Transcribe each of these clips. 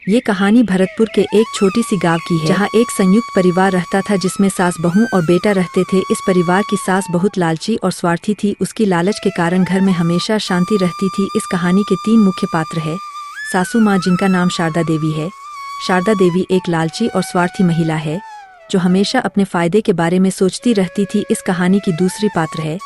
ये कहानी भरतपुर के एक छोटी सी गांव की है, जहाँ एक संयुक्त परिवार रहता था जिसमें सास बहू और बेटा रहते थे। इस परिवार की सास बहुत लालची और स्वार्थी थी। उसकी लालच के कारण घर में हमेशा शांति रहती थी। इस कहानी के 3 मुख्य पात्र है। सासू माँ, जिनका नाम शारदा देवी है। शारदा देवी एक लालची और स्वार्थी महिला है जो हमेशा अपने फायदे के बारे में सोचती रहती थी। इस कहानी की दूसरी पात्र है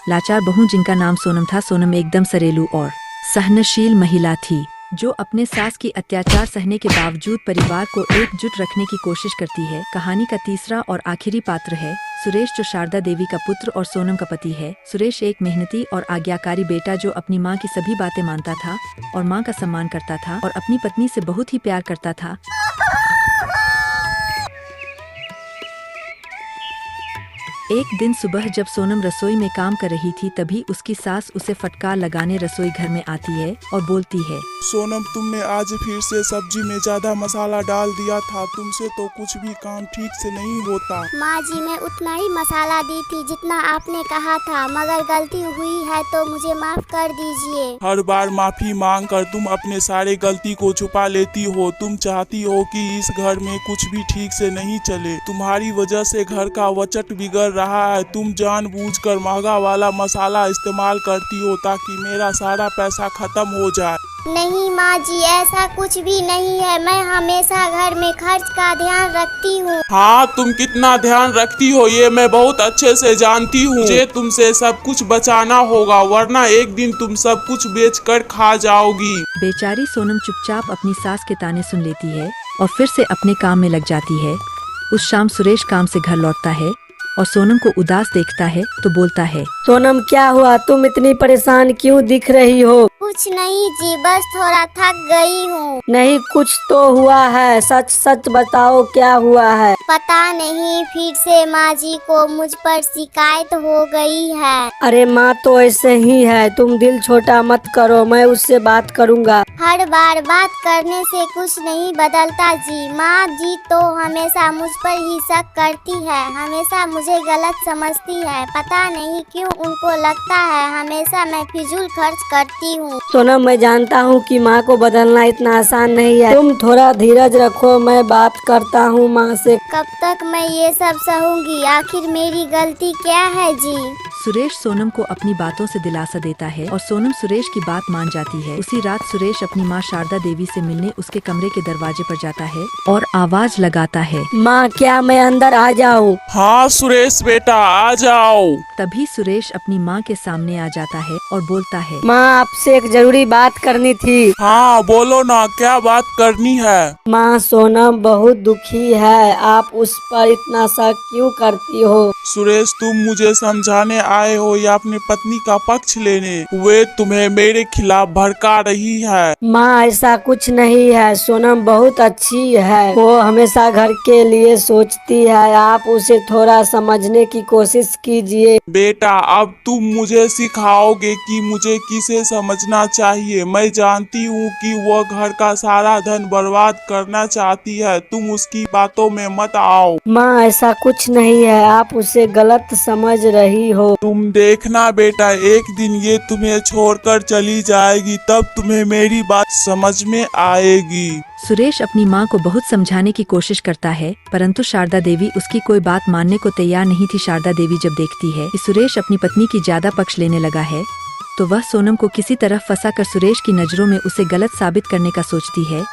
लाचार बहू, जिनका नाम सोनम था। सोनम एकदम सरेलू और सहनशील महिला थी जो अपने सास की अत्याचार सहने के बावजूद परिवार को एकजुट रखने की कोशिश करती है। कहानी का तीसरा और आखिरी पात्र है सुरेश, जो शारदा देवी का पुत्र और सोनम का पति है। सुरेश एक मेहनती और आज्ञाकारी बेटा जो अपनी माँ की सभी बातें मानता था और माँ का सम्मान करता था और अपनी पत्नी से बहुत ही प्यार करता था। एक दिन सुबह जब सोनम रसोई में काम कर रही थी, तभी उसकी सास उसे फटकार लगाने रसोई घर में आती है और बोलती है, सोनम, तुमने आज फिर से सब्जी में ज्यादा मसाला डाल दिया था। तुमसे तो कुछ भी काम ठीक से नहीं होता। माँ जी, मैं उतना ही मसाला दी थी जितना आपने कहा था, मगर गलती हुई है तो मुझे माफ कर दीजिए। हर बार माफी मांग कर तुम अपने सारे गलती को छुपा लेती हो। तुम चाहती हो कि इस घर में कुछ भी ठीक से नहीं चले। तुम्हारी वजह से घर का वचट बिगड़ रहा है। तुम जानबूझकर महंगा वाला मसाला इस्तेमाल करती हो ताकि मेरा सारा पैसा खत्म हो जाए। नहीं माँ जी, ऐसा कुछ भी नहीं है। मैं हमेशा घर में खर्च का ध्यान रखती हूँ। हाँ, तुम कितना ध्यान रखती हो ये मैं बहुत अच्छे से जानती हूँ। मुझे तुमसे सब कुछ बचाना होगा, वरना एक दिन तुम सब कुछ बेचकर खा जाओगी। बेचारी सोनम चुपचाप अपनी सास के ताने सुन लेती है और फिर से अपने काम में लग जाती है। उस शाम सुरेश काम से घर लौटता है और सोनम को उदास देखता है तो बोलता है, सोनम, क्या हुआ? तुम इतनी परेशान क्यों दिख रही हो? कुछ नहीं जी, बस थोड़ा थक गई हूँ। नहीं, कुछ तो हुआ है। सच सच बताओ, क्या हुआ है? पता नहीं, फिर से माँ जी को मुझ पर शिकायत हो गई है। अरे माँ तो ऐसे ही है, तुम दिल छोटा मत करो, मैं उससे बात करूँगा। हर बार बात करने से कुछ नहीं बदलता जी। माँ जी तो हमेशा मुझ पर ही शक करती है, हमेशा मुझे गलत समझती है। पता नहीं क्यों उनको लगता है हमेशा मैं फिजूल खर्च करती हूँ। सोनम, मैं जानता हूँ कि माँ को बदलना इतना आसान नहीं है। तुम थोड़ा धीरज रखो, मैं बात करता हूँ माँ से। कब तक मैं ये सब सहूंगी? आखिर मेरी गलती क्या है जी? सुरेश सोनम को अपनी बातों से दिलासा देता है और सोनम सुरेश की बात मान जाती है। उसी रात सुरेश अपनी माँ शारदा देवी से मिलने उसके कमरे के दरवाजे पर जाता है और आवाज लगाता है, माँ, क्या मैं अंदर आ जाऊँ? हाँ सुरेश बेटा, आ जाओ। तभी सुरेश अपनी माँ के सामने आ जाता है और बोलता है, माँ, आपसे एक जरूरी बात करनी थी। हाँ बोलो ना, क्या बात करनी है? माँ, सोनम बहुत दुखी है, आप उस पर इतना शक क्यों करती हो? सुरेश, तुम मुझे समझाने आए हो या अपनी पत्नी का पक्ष लेने? वे तुम्हें मेरे खिलाफ भड़का रही है। माँ, ऐसा कुछ नहीं है। सोनम बहुत अच्छी है, वो हमेशा घर के लिए सोचती है। आप उसे थोड़ा समझने की कोशिश कीजिए। बेटा, अब तुम मुझे सिखाओगे कि मुझे किसे समझना चाहिए। मैं जानती हूँ कि वो घर का सारा धन बर्बाद करना चाहती है। तुम उसकी बातों में मत आओ। माँ, ऐसा कुछ नहीं है, आप उसे गलत समझ रही हो। तुम देखना बेटा, एक दिन ये तुम्हें छोड़कर चली जाएगी, तब तुम्हें मेरी बात समझ में आएगी। सुरेश अपनी माँ को बहुत समझाने की कोशिश करता है, परंतु शारदा देवी उसकी कोई बात मानने को तैयार नहीं थी। शारदा देवी जब देखती है कि सुरेश अपनी पत्नी की ज्यादा पक्ष लेने लगा है, तो वह सोनम को किसी तरह फंसाकर सुरेश की नजरों में उसे गलत साबित करने का सोचती है।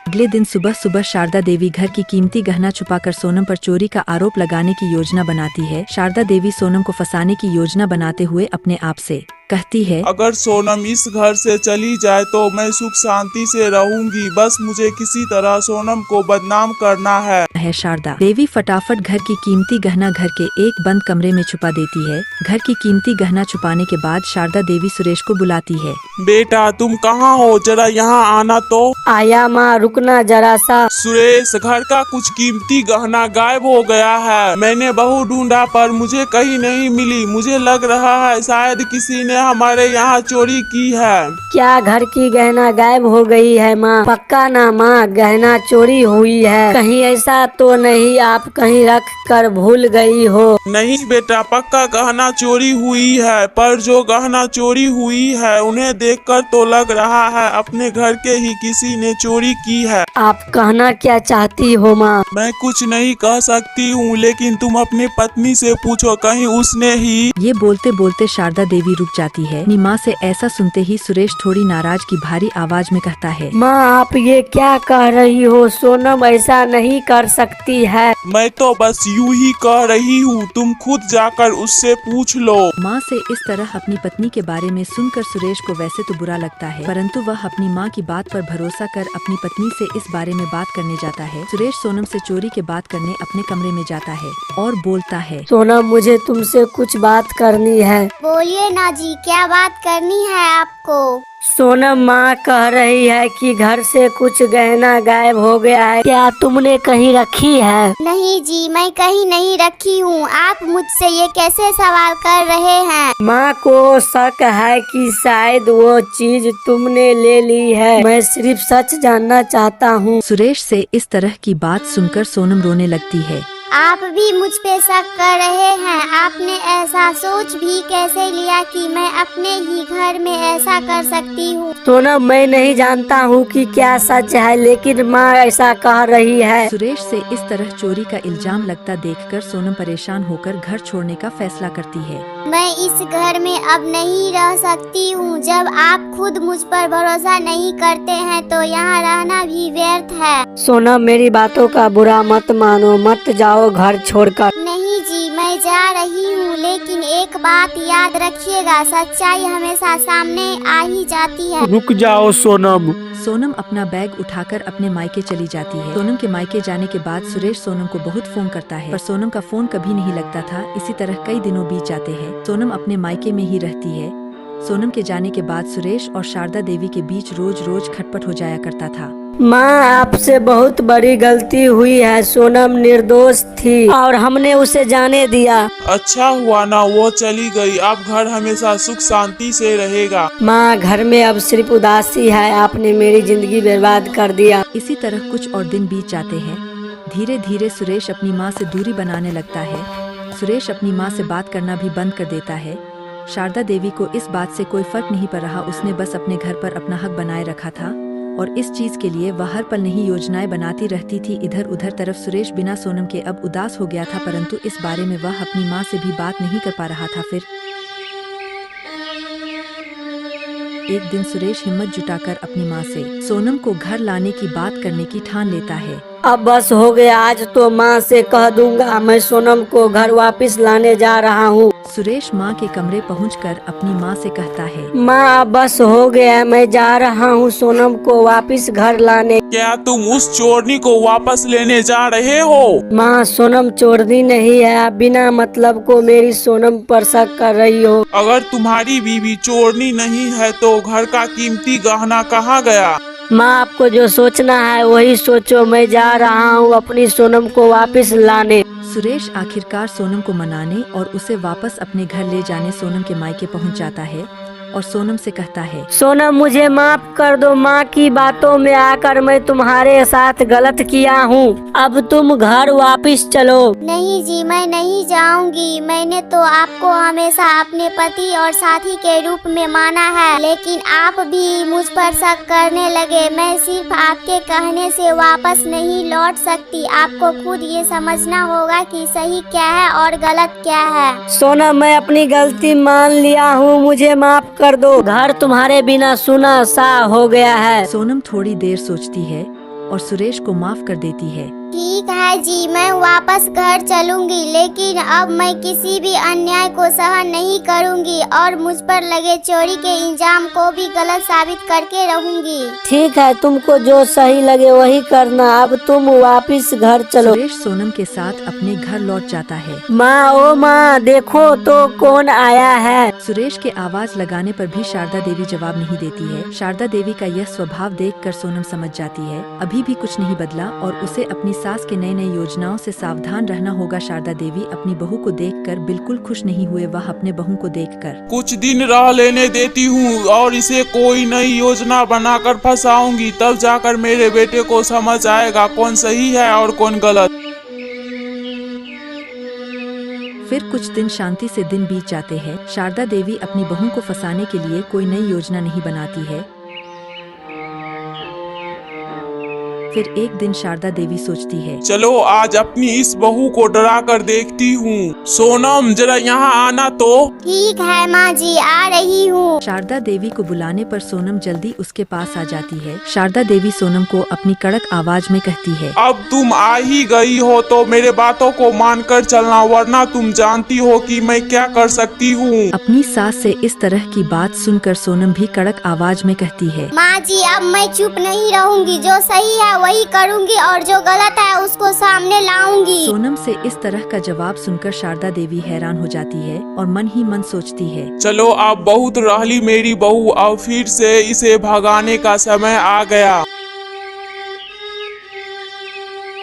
अगले दिन सुबह सुबह शारदा देवी घर की कीमती गहना छुपाकर सोनम पर चोरी का आरोप लगाने की योजना बनाती है। शारदा देवी सोनम को फंसाने की योजना बनाते हुए अपने आप से कहती है, अगर सोनम इस घर से चली जाए तो मैं सुख शांति से रहूंगी। बस मुझे किसी तरह सोनम को बदनाम करना है। शारदा देवी फटाफट घर की कीमती गहना घर के एक बंद कमरे में छुपा देती है। घर की कीमती गहना छुपाने के बाद शारदा देवी सुरेश को बुलाती है, बेटा तुम कहाँ हो? जरा यहाँ आना तो। आया माँ, रुकना जरा सा। सुरेश, घर का कुछ कीमती गहना गायब हो गया है। मैंने बहुत ढूंढा पर मुझे कहीं नहीं मिली। मुझे लग रहा है शायद किसी ने हमारे यहाँ चोरी की है। क्या घर की गहना गायब हो गई है माँ? पक्का ना माँ, गहना चोरी हुई है? कहीं ऐसा तो नहीं आप कहीं रख कर भूल गई हो? नहीं बेटा, पक्का गहना चोरी हुई है, पर जो गहना चोरी हुई है उन्हें देखकर तो लग रहा है अपने घर के ही किसी ने चोरी की है। आप कहना क्या चाहती हो माँ? मैं कुछ नहीं कह सकती हूँ, लेकिन तुम अपनी पत्नी से पूछो, कहीं उसने ही। ये बोलते बोलते शारदा देवी रुक जाती है। अपनी माँ से ऐसा सुनते ही सुरेश थोड़ी नाराज की भारी आवाज में कहता है, माँ आप ये क्या कह रही हो? सोनम ऐसा नहीं कर सकती है। मैं तो बस यूं ही कह रही हूँ, तुम खुद जाकर उससे पूछ लो। माँ से इस तरह अपनी पत्नी के बारे में सुनकर सुरेश को वैसे तो बुरा लगता है, परंतु वह अपनी माँ की बात पर भरोसा कर अपनी पत्नी से इस बारे में बात करने जाता है। सुरेश सोनम से चोरी के बात करने अपने कमरे में जाता है और बोलता है, सोनम मुझे तुमसे कुछ बात करनी है। बोलिए ना जी, क्या बात करनी है आपको? सोनम माँ कह रही है कि घर से कुछ गहना गायब हो गया है, क्या तुमने कहीं रखी है? नहीं जी, मैं कहीं नहीं रखी हूँ। आप मुझसे ये कैसे सवाल कर रहे हैं? माँ को शक है कि शायद वो चीज तुमने ले ली है। मैं सिर्फ सच जानना चाहता हूँ। सुरेश से इस तरह की बात सुनकर सोनम रोने लगती है। आप भी मुझ पे शक कर रहे हैं? आपने ऐसा सोच भी कैसे लिया कि मैं अपने ही घर में ऐसा कर सकती हूँ? सोनम मैं नहीं जानता हूँ कि क्या सच है, लेकिन माँ ऐसा कह रही है। सुरेश से इस तरह चोरी का इल्जाम लगता देखकर सोनम परेशान होकर घर छोड़ने का फैसला करती है। मैं इस घर में अब नहीं रह सकती हूँ। जब आप खुद मुझ पर भरोसा नहीं करते हैं तो यहाँ रहना भी व्यर्थ है। सोनम मेरी बातों का बुरा मत मानो, मत जाओ घर छोड़कर। नहीं जी, मैं जा रही हूँ, लेकिन एक बात याद रखिएगा, सच्चाई हमेशा सामने आ ही जाती है। रुक जाओ सोनम। सोनम अपना बैग उठाकर अपने मायके चली जाती है। सोनम के मायके जाने के बाद सुरेश सोनम को बहुत फोन करता है, पर सोनम का फोन कभी नहीं लगता था। इसी तरह कई दिनों बीत जाते हैं। सोनम अपने मायके में ही रहती है। सोनम के जाने के बाद सुरेश और शारदा देवी के बीच रोज रोज खटपट हो जाया करता था। माँ आपसे बहुत बड़ी गलती हुई है। सोनम निर्दोष थी और हमने उसे जाने दिया। अच्छा हुआ ना वो चली गई, अब घर हमेशा सुख शांति से रहेगा। माँ घर में अब सिर्फ उदासी है, आपने मेरी जिंदगी बर्बाद कर दिया। इसी तरह कुछ और दिन बीत जाते हैं। धीरे धीरे सुरेश अपनी माँ से दूरी बनाने लगता है। सुरेश अपनी माँ से बात करना भी बंद कर देता है। शारदा देवी को इस बात से कोई फर्क नहीं पड़ रहा। उसने बस अपने घर पर अपना हक बनाए रखा था और इस चीज के लिए वह हर पल नई योजनाएं बनाती रहती थी। इधर उधर तरफ सुरेश बिना सोनम के अब उदास हो गया था, परंतु इस बारे में वह अपनी माँ से भी बात नहीं कर पा रहा था। फिर एक दिन सुरेश हिम्मत जुटाकर अपनी माँ से सोनम को घर लाने की बात करने की ठान लेता है। अब बस हो गया, आज तो माँ से कह दूंगा मैं सोनम को घर वापस लाने जा रहा हूँ। सुरेश माँ के कमरे पहुंचकर अपनी माँ से कहता है, माँ अब बस हो गया, मैं जा रहा हूँ सोनम को वापस घर लाने। क्या तुम उस चोरनी को वापस लेने जा रहे हो? माँ सोनम चोरनी नहीं है, आप बिना मतलब को मेरी सोनम पर शक कर रही हो। अगर तुम्हारी बीवी चोरनी नहीं है तो घर का कीमती गहना कहाँ गया? माँ आपको जो सोचना है वही सोचो, मैं जा रहा हूँ अपनी सोनम को वापस लाने। सुरेश आखिरकार सोनम को मनाने और उसे वापस अपने घर ले जाने सोनम के मायके पहुंच जाता है और सोनम से कहता है, सोनम मुझे माफ कर दो, माँ की बातों में आकर मैं तुम्हारे साथ गलत किया हूँ। अब तुम घर वापस चलो। नहीं जी, मैं नहीं जाऊंगी। मैंने तो आपको हमेशा अपने पति और साथी के रूप में माना है, लेकिन आप भी मुझ पर शक करने लगे। मैं सिर्फ आपके कहने से वापस नहीं लौट सकती। आपको खुद ये समझना होगा कि सही क्या है और गलत क्या है। सोनम मैं अपनी गलती मान लिया हूँ, मुझे माफ कर दो। घर तुम्हारे बिना सुना सा हो गया है। सोनम थोड़ी देर सोचती है और सुरेश को माफ कर देती है। ठीक है जी, मैं वापस घर चलूंगी, लेकिन अब मैं किसी भी अन्याय को सहन नहीं करूंगी और मुझ पर लगे चोरी के इल्जाम को भी गलत साबित करके रहूंगी। ठीक है, तुमको जो सही लगे वही करना। अब तुम वापस घर चलो। सुरेश सोनम के साथ अपने घर लौट जाता है। माँ ओ माँ देखो तो कौन आया है। सुरेश के आवाज लगाने पर भी शारदा देवी जवाब नहीं देती है। शारदा देवी का यह स्वभाव देखकर सोनम समझ जाती है अभी भी कुछ नहीं बदला और उसे अपनी सास के नए नए योजनाओं से सावधान रहना होगा। शारदा देवी अपनी बहू को देखकर बिल्कुल खुश नहीं हुए। वह अपने बहू को देखकर कुछ दिन रह लेने देती हूँ और इसे कोई नई योजना बनाकर फंसाऊंगी, तब जाकर मेरे बेटे को समझ आएगा कौन सही है और कौन गलत। फिर कुछ दिन शांति से दिन बीत जाते हैं। शारदा देवी अपनी बहू को फंसाने के लिए कोई नई योजना नहीं बनाती है। फिर एक दिन शारदा देवी सोचती है, चलो आज अपनी इस बहू को डरा कर देखती हूँ। सोनम जरा यहाँ आना तो। ठीक है माँ जी, आ रही हूँ। शारदा देवी को बुलाने पर सोनम जल्दी उसके पास आ जाती है। शारदा देवी सोनम को अपनी कड़क आवाज में कहती है, अब तुम आ ही गई हो तो मेरे बातों को मानकर चलना, वरना तुम जानती हो कि मैं क्या कर सकती हूँ। अपनी सास से इस तरह की बात सुनकर सोनम भी कड़क आवाज में कहती है, माँ जी अब मैं चुप नहीं रहूंगी, जो सही है वही करूंगी और जो गलत है उसको सामने लाऊंगी। सोनम से इस तरह का जवाब सुनकर शारदा देवी हैरान हो जाती है और मन ही मन सोचती है, चलो अब बहुत रहली मेरी बहू, अब फिर से इसे भगाने का समय आ गया।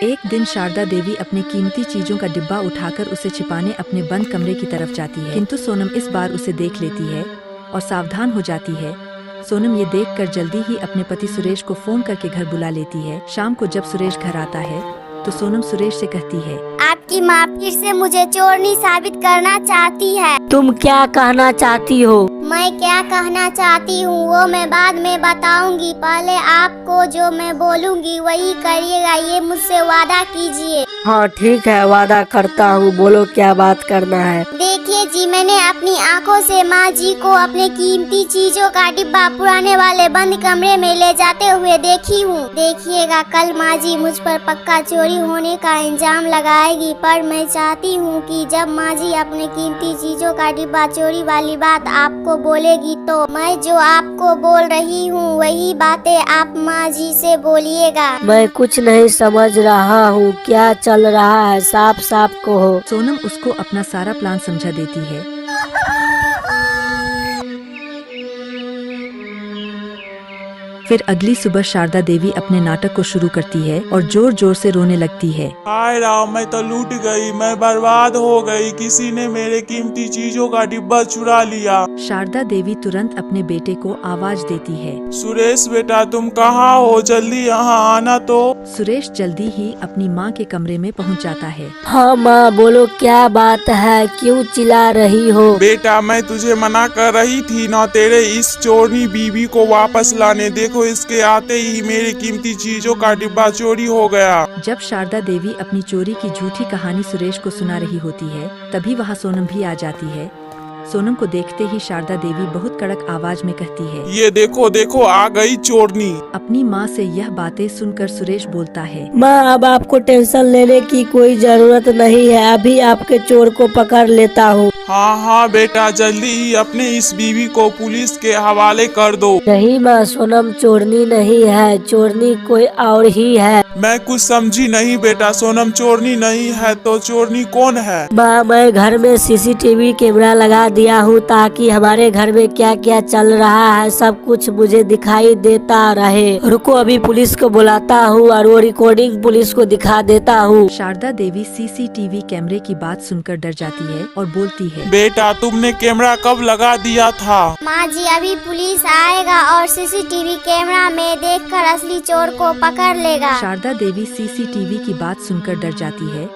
एक दिन शारदा देवी अपने कीमती चीजों का डिब्बा उठाकर उसे छिपाने अपने बंद कमरे की तरफ जाती है, किंतु सोनम इस बार उसे देख लेती है और सावधान हो जाती है। सोनम ये देखकर जल्दी ही अपने पति सुरेश को फोन करके घर बुला लेती है। शाम को जब सुरेश घर आता है तो सोनम सुरेश से कहती है, आपकी माँ फिर से मुझे चोरनी साबित करना चाहती है। तुम क्या कहना चाहती हो? मैं क्या कहना चाहती हूँ वो मैं बाद में बताऊंगी, पहले आपको जो मैं बोलूंगी वही करिएगा, ये मुझसे वादा कीजिए। हाँ ठीक है, वादा करता हूँ, बोलो क्या बात करना है। देखिए जी, मैंने अपनी आंखों से माँ जी को अपने कीमती चीजों का डिब्बा पुराने वाले बंद कमरे में ले जाते हुए देखी हूँ। देखिएगा कल माँ जी मुझ पर पक्का चोरी होने का इल्जाम लगाएगी, पर मैं चाहती हूँ कि जब माँ जी अपने कीमती चीजों का डिब्बा चोरी वाली बात आपको बोलेगी तो मैं जो आपको बोल रही हूँ वही बातें आप माँ जी से बोलिएगा। मैं कुछ नहीं समझ रहा हूँ, क्या चल रहा है, साफ साफ कहो। सोनम उसको अपना सारा प्लान समझा देती है। फिर अगली सुबह शारदा देवी अपने नाटक को शुरू करती है और जोर जोर से रोने लगती है। हाय राम, मैं तो लूट गई, मैं बर्बाद हो गई, किसी ने मेरे कीमती चीजों का डिब्बा चुरा लिया। शारदा देवी तुरंत अपने बेटे को आवाज देती है, सुरेश बेटा तुम कहाँ हो, जल्दी यहाँ आना तो। सुरेश जल्दी ही अपनी माँ के कमरे में पहुँच जाता है। हाँ माँ बोलो क्या बात है, क्यों चिल्ला रही हो? बेटा मैं तुझे मना कर रही थी ना तेरे इस चोरनी बीवी को वापस लाने, देखो इसके आते ही मेरी कीमती चीजों का डिब्बा चोरी हो गया। जब शारदा देवी अपनी चोरी की झूठी कहानी सुरेश को सुना रही होती है तभी वहाँ सोनम भी आ जाती है। सोनम को देखते ही शारदा देवी बहुत कड़क आवाज में कहती है, ये देखो देखो आ गई चोरनी। अपनी माँ से यह बातें सुनकर सुरेश बोलता है, माँ अब आपको टेंशन लेने की कोई जरूरत नहीं है, अभी आपके चोर को पकड़ लेता हूँ। हाँ हाँ बेटा जल्दी ही अपने इस बीवी को पुलिस के हवाले कर दो। नहीं माँ, सोनम चोरनी नहीं है, चोरनी कोई और ही है। मैं कुछ समझी नहीं बेटा, सोनम चोरनी नहीं है तो चोरनी कौन है? माँ मैं घर में सीसीटीवी कैमरा लगा दिया हूँ ताकि हमारे घर में क्या क्या चल रहा है सब कुछ मुझे दिखाई देता रहे। रुको अभी पुलिस को बुलाता हूँ और वो रिकॉर्डिंग पुलिस को दिखा देता हूँ। शारदा देवी सीसीटीवी कैमरे की बात सुनकर डर जाती है और बोलती है, बेटा तुमने कैमरा कब लगा दिया था? माँ जी अभी पुलिस आएगा और सीसीटीवी कैमरा में देखकर असली चोर को पकड़ लेगा। शारदा देवी सीसीटीवी की बात सुनकर डर जाती है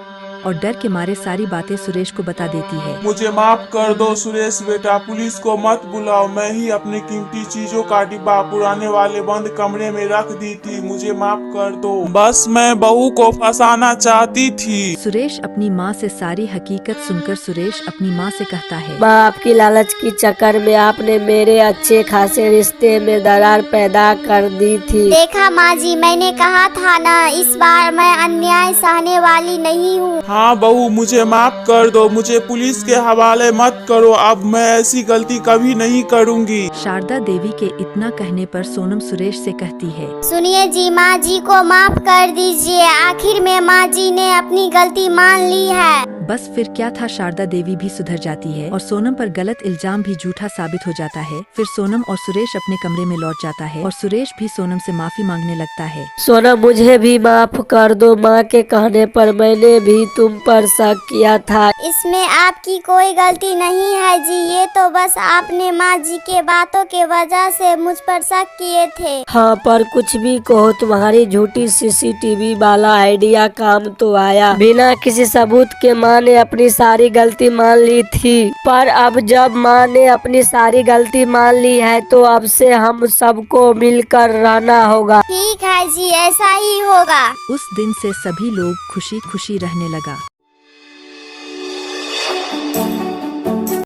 और डर के मारे सारी बातें सुरेश को बता देती है। मुझे माफ कर दो सुरेश बेटा, पुलिस को मत बुलाओ, मैं ही अपनी कीमती चीजों का डिब्बा पुराने वाले बंद कमरे में रख दी थी, मुझे माफ कर दो, बस मैं बहू को फंसाना चाहती थी। सुरेश अपनी माँ से सारी हकीकत सुनकर सुरेश अपनी माँ से कहता है, माँ आपकी लालच की चक्कर में आपने मेरे अच्छे खासे रिश्ते में दरार पैदा कर दी थी। देखा माँ जी, मैंने कहा था ना, इस बार मैं अन्याय सहने वाली नहीं हूँ। हाँ बहू मुझे माफ कर दो, मुझे पुलिस के हवाले मत करो, अब मैं ऐसी गलती कभी नहीं करूँगी। शारदा देवी के इतना कहने पर सोनम सुरेश से कहती है, सुनिए जी, माँ जी को माफ कर दीजिए, आखिर में माँ जी ने अपनी गलती मान ली है। बस फिर क्या था, शारदा देवी भी सुधर जाती है और सोनम पर गलत इल्जाम भी झूठा साबित हो जाता है। फिर सोनम और सुरेश अपने कमरे में लौट जाता है और सुरेश भी सोनम से माफी मांगने लगता है। सोनम मुझे भी माफ कर दो, माँ के कहने पर मैंने भी तुम पर शक किया था। इसमें आपकी कोई गलती नहीं है जी, ये तो बस आपने माँ जी के बातों के वजह से मुझ पर शक किए थे। हाँ पर कुछ भी कहो, तुम्हारी झूठी सीसीटीवी वाला आइडिया काम तो आया। बिना किसी सबूत के माँ ने अपनी सारी गलती मान ली थी, पर अब जब माँ ने अपनी सारी गलती मान ली है तो अब से हम सबको मिलकर रहना होगा। ठीक है जी, ऐसा ही होगा। उस दिन से सभी लोग खुशी खुशी रहने लगा।